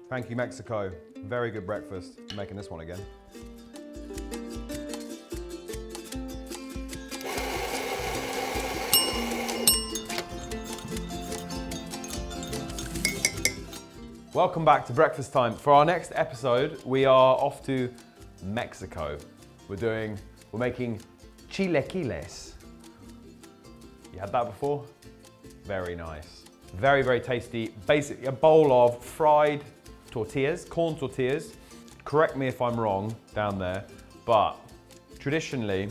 Thank you, Mexico. Very good breakfast. I'm making this one again. Welcome back to Breakfast Time. For our next episode, we are off to Mexico. We're making chilaquiles. You had that before? Very nice. Very, very tasty. Basically a bowl of fried tortillas, corn tortillas. Correct me if I'm wrong down there, but traditionally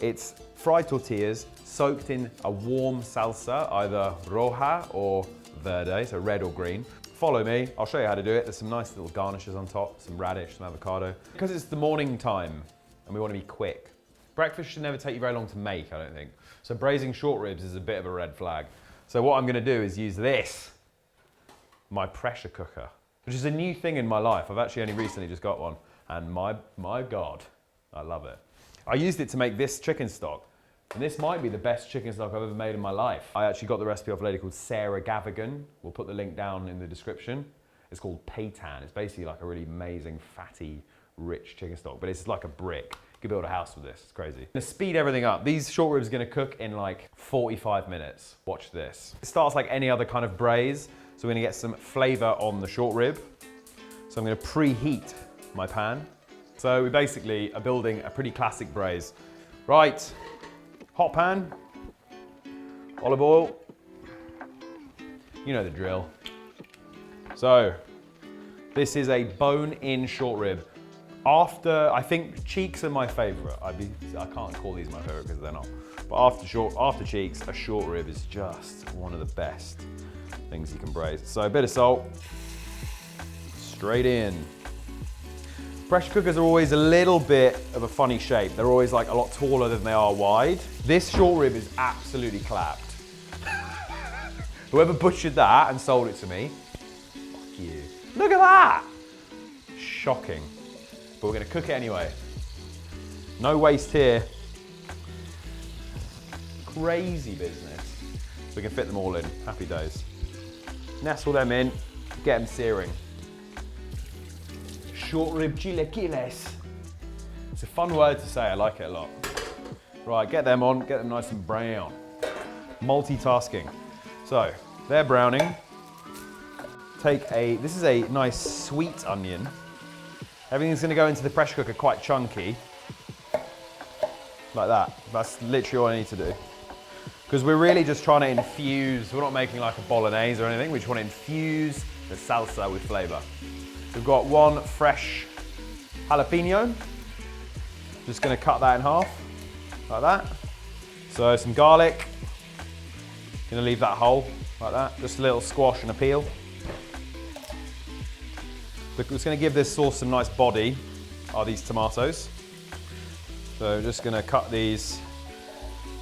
it's fried tortillas soaked in a warm salsa, either roja or verde, so red or green. Follow me, I'll show you how to do it. There's some nice little garnishes on top, some radish, some avocado. Because it's the morning time and we want to be quick. Breakfast should never take you very long to make, I don't think. So braising short ribs is a bit of a red flag. So what I'm going to do is use this, my pressure cooker, which is a new thing in my life. I've actually only recently just got one, and my God, I love it. I used it to make this chicken stock, and this might be the best chicken stock I've ever made in my life. I actually got the recipe off a lady called Sarah Gavigan. We'll put the link down in the description. It's called peitan. It's basically like a really amazing, fatty, rich chicken stock, but it's like a brick. You could build a house with this, it's crazy. I'm gonna speed everything up. These short ribs are gonna cook in like 45 minutes. Watch this. It starts like any other kind of braise, so we're gonna get some flavor on the short rib. So I'm gonna preheat my pan. So we basically are building a pretty classic braise. Right, hot pan, olive oil. You know the drill. So, this is a bone-in short rib. I think cheeks are my favorite. I can't call these my favorite because they're not. But after cheeks, a short rib is just one of the best things you can braise. So a bit of salt, straight in. Pressure cookers are always a little bit of a funny shape. They're always like a lot taller than they are wide. This short rib is absolutely clapped. Whoever butchered that and sold it to me, fuck you. Look at that! Shocking. But we're gonna cook it anyway. No waste here. Crazy business. We can fit them all in, happy days. Nestle them in, get them searing. Short rib chilaquiles. It's a fun word to say, I like it a lot. Right, get them on, get them nice and brown. Multitasking. So, they're browning. This is a nice sweet onion. Everything's gonna go into the pressure cooker quite chunky. Like that. That's literally all I need to do. Because we're really just trying to infuse, we're not making like a bolognese or anything, we just want to infuse the salsa with flavor. We've got one fresh jalapeno. Just gonna cut that in half, like that. So some garlic. Gonna leave that whole, like that. Just a little squash and a peel. What's going to give this sauce some nice body are these tomatoes. So just going to cut these.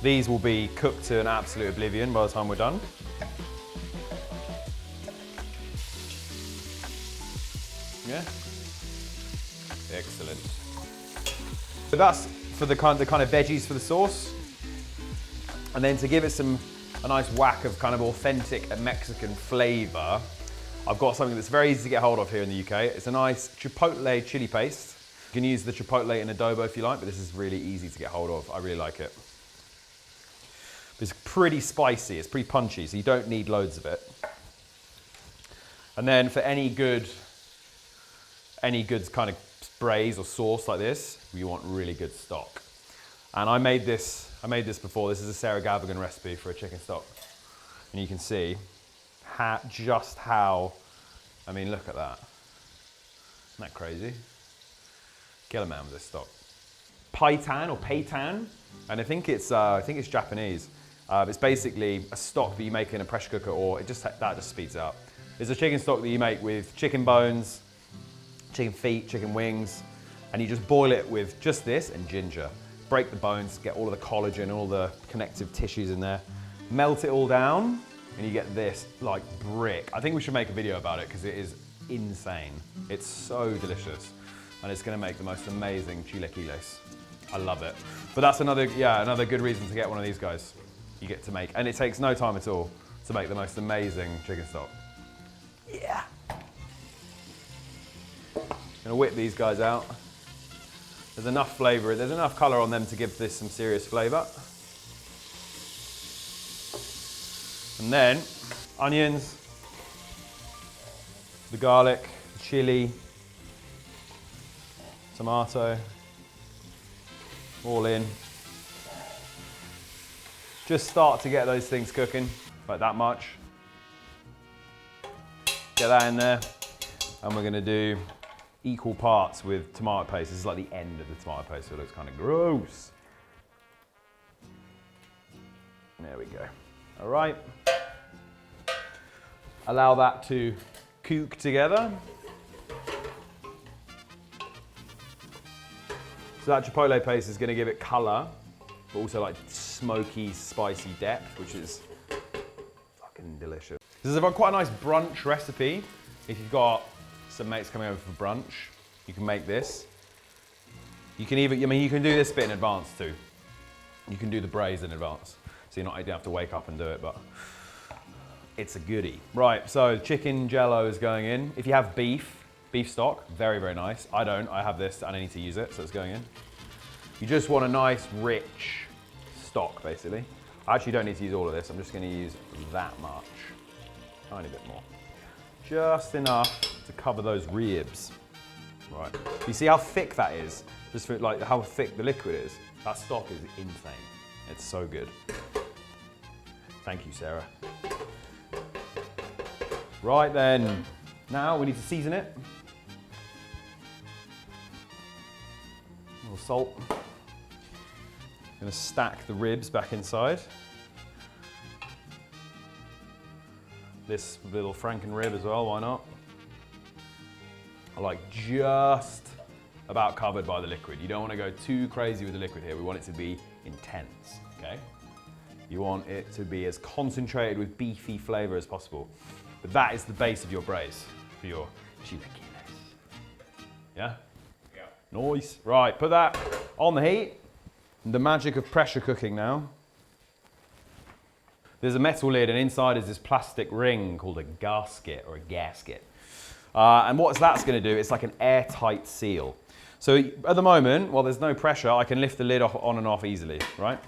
These will be cooked to an absolute oblivion by the time we're done. Yeah. Excellent. So that's for the kind of veggies for the sauce. And then to give it a nice whack of kind of authentic Mexican flavor, I've got something that's very easy to get hold of here in the UK. It's a nice Chipotle chili paste. You can use the Chipotle in adobo if you like, but this is really easy to get hold of. I really like it. It's pretty spicy, it's pretty punchy, so you don't need loads of it. And then for any good kind of braise or sauce like this, you want really good stock. And I made this before. This is a Sarah Gavigan recipe for a chicken stock. And you can see just how, I mean, look at that. Isn't that crazy? Kill a man with this stock. Peitan or peitan, and I think it's Japanese. It's basically a stock that you make in a pressure cooker, or that just speeds it up. It's a chicken stock that you make with chicken bones, chicken feet, chicken wings, and you just boil it with just this and ginger. Break the bones, get all of the collagen, all the connective tissues in there. Melt it all down, and you get this like brick. I think we should make a video about it because it is insane. It's so delicious, and it's going to make the most amazing chilaquiles. I love it. But that's another good reason to get one of these guys. You get to make, and it takes no time at all to make the most amazing chicken stock. Yeah. Gonna whip these guys out. There's enough flavour, there's enough colour on them to give this some serious flavour. And then, onions, the garlic, the chilli, tomato, all in. Just start to get those things cooking, like that much. Get that in there, and we're gonna do equal parts with tomato paste. This is like the end of the tomato paste, so it looks kind of gross. There we go. All right. Allow that to cook together. So that chipotle paste is gonna give it color, but also like smoky, spicy depth, which is fucking delicious. This is quite a nice brunch recipe. If you've got some mates coming over for brunch, you can make this. You can even, I mean, you can do this bit in advance too. You can do the braise in advance. So you don't have to wake up and do it, but it's a goodie. Right, so chicken jello is going in. If you have beef stock, very, very nice. I don't, I have this and I need to use it, so it's going in. You just want a nice, rich stock, basically. I actually don't need to use all of this. I'm just gonna use that much. Tiny bit more. Just enough to cover those ribs. Right. You see how thick that is? Just for, like how thick the liquid is. That stock is insane. It's so good. Thank you, Sarah. Right then, now we need to season it. A little salt. Gonna stack the ribs back inside. This little Franken rib as well, why not? I like just about covered by the liquid. You don't want to go too crazy with the liquid here. We want it to be intense, okay? You want it to be as concentrated with beefy flavor as possible. But that is the base of your braise for your chilaquiles. Yeah? Yeah. Nice. Right, put that on the heat. The magic of pressure cooking now. There's a metal lid and inside is this plastic ring called a gasket or a gasket. And what that's gonna do, it's like an airtight seal. So at the moment, while there's no pressure, I can lift the lid off, on and off easily, right?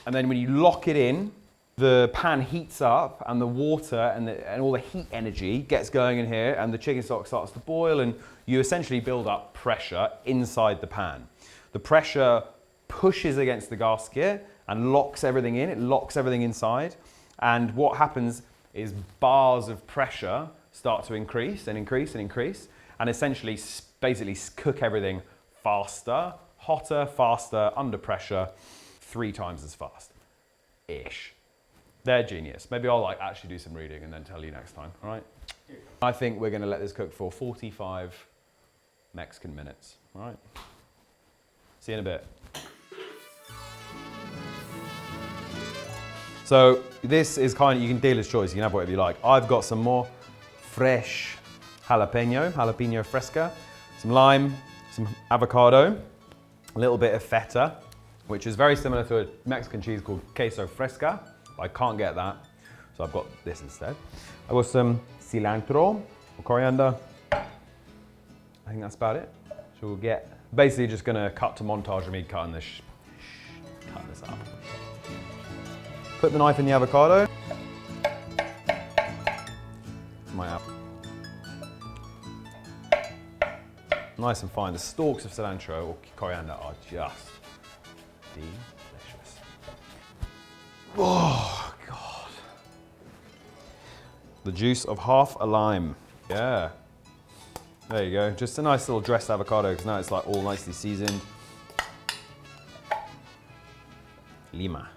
And then when you lock it in, the pan heats up and the water and all the heat energy gets going in here and the chicken stock starts to boil and you essentially build up pressure inside the pan. The pressure pushes against the gasket and locks everything in, it locks everything inside. And what happens is bars of pressure start to increase and increase and increase and essentially basically cook everything faster, hotter, faster, under pressure, 3 times as fast-ish. They're genius. Maybe I'll like actually do some reading and then tell you next time, all right? I think we're gonna let this cook for 45 Mexican minutes, all right? See you in a bit. So this is kind of, you can dealer's choice, you can have whatever you like. I've got some more fresh jalapeno fresca, some lime, some avocado, a little bit of feta, which is very similar to a Mexican cheese called queso fresca. I can't get that, so I've got this instead. I've got some cilantro or coriander. I think that's about it. So we'll get, basically just gonna cut to montage of me cutting this, cut this up. Put the knife in the avocado. My apple. Nice and fine. The stalks of cilantro or coriander are just delicious. Oh, God. The juice of half a lime. Yeah. There you go. Just a nice little dressed avocado because now it's like all nicely seasoned. Lima.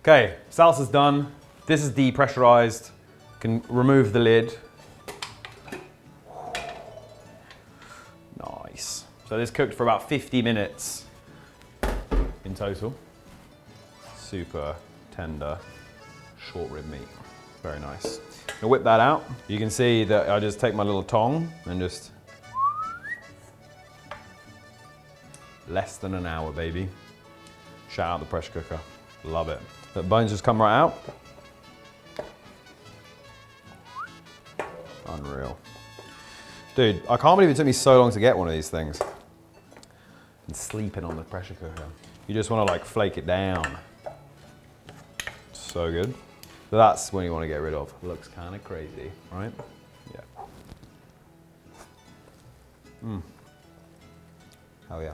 Okay, salsa's done. This is depressurized. Can remove the lid. Nice. So this cooked for about 50 minutes in total. Super tender, short rib meat. Very nice. I'll whip that out. You can see that I just take my little tong and just less than an hour, baby. Shout out the pressure cooker. Love it. The bones just come right out. Unreal. Dude, I can't believe it took me so long to get one of these things. And sleeping on the pressure cooker. You just want to like flake it down. So good. But that's when you want to get rid of. Looks kind of crazy, right? Yeah. Hell yeah.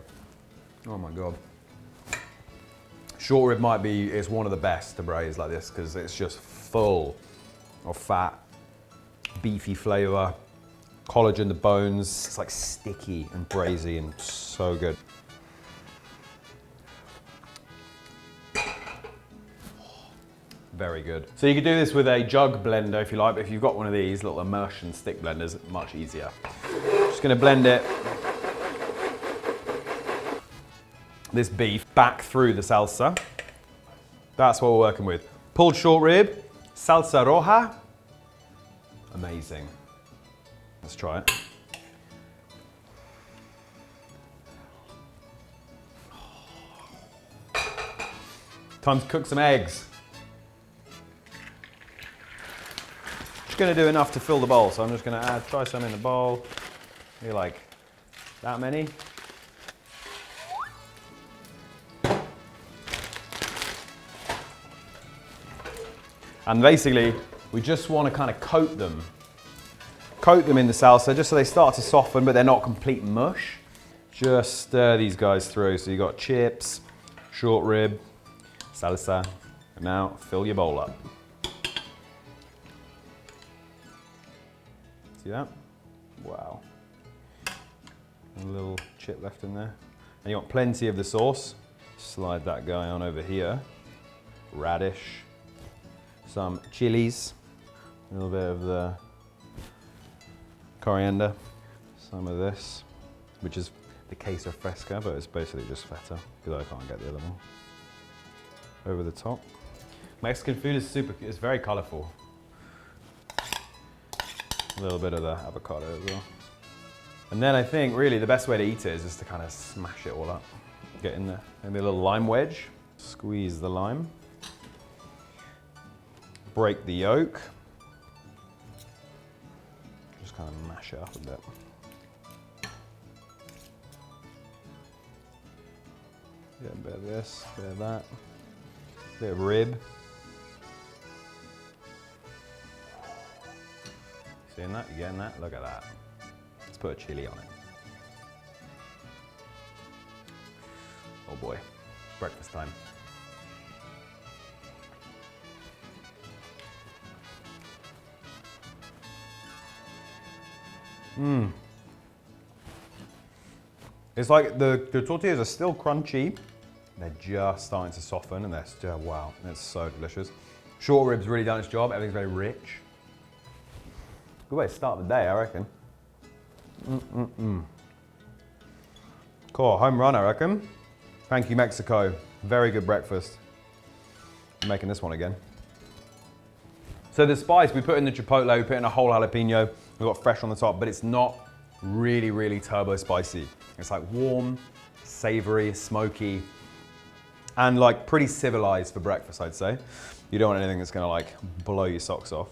Oh my God. Short rib might be, it's one of the best to braise like this because it's just full of fat, beefy flavor, collagen, the bones. It's like sticky and braisy and so good. Very good. So you could do this with a jug blender if you like, but if you've got one of these little immersion stick blenders, much easier. Just gonna blend it, this beef back through the salsa. That's what we're working with. Pulled short rib, salsa roja. Amazing. Let's try it. Time to cook some eggs. Just gonna do enough to fill the bowl, so I'm just gonna try some in the bowl. Maybe like that many. And basically, we just want to kind of coat them in the salsa just so they start to soften, but they're not complete mush. Just stir these guys through. So you got chips, short rib, salsa, and now fill your bowl up. See that? Wow. A little chip left in there. And you want plenty of the sauce. Slide that guy on over here. Radish. Some chillies, a little bit of the coriander, some of this, which is the queso fresca, but it's basically just feta, because I can't get the other one. Over the top. Mexican food is it's very colorful. A little bit of the avocado as well. And then I think really the best way to eat it is just to kind of smash it all up. Get in there, maybe a little lime wedge, squeeze the lime. Break the yolk. Just kind of mash it up a bit. Get a bit of this, a bit of that, a bit of rib. Seeing that? You getting that? Look at that. Let's put a chili on it. Oh boy, breakfast time. It's like the tortillas are still crunchy. They're just starting to soften and they're still, wow, it's so delicious. Short rib's really done its job. Everything's very rich. Good way to start the day, I reckon. Cool, home run, I reckon. Thank you, Mexico. Very good breakfast. I'm making this one again. So the spice, we put in the chipotle, we put in a whole jalapeno, we got fresh on the top, but it's not really, really turbo spicy. It's like warm, savory, smoky, and like pretty civilized for breakfast, I'd say. You don't want anything that's gonna like blow your socks off.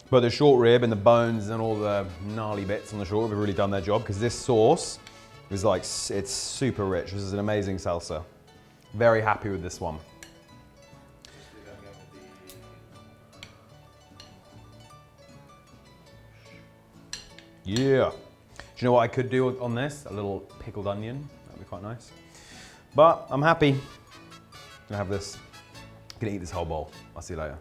But the short rib and the bones and all the gnarly bits on the short rib have really done their job because this sauce is like, it's super rich. This is an amazing salsa. Very happy with this one. Yeah. Do you know what I could do on this? A little pickled onion. That'd be quite nice. But I'm happy. I'm gonna have this. I'm gonna eat this whole bowl. I'll see you later.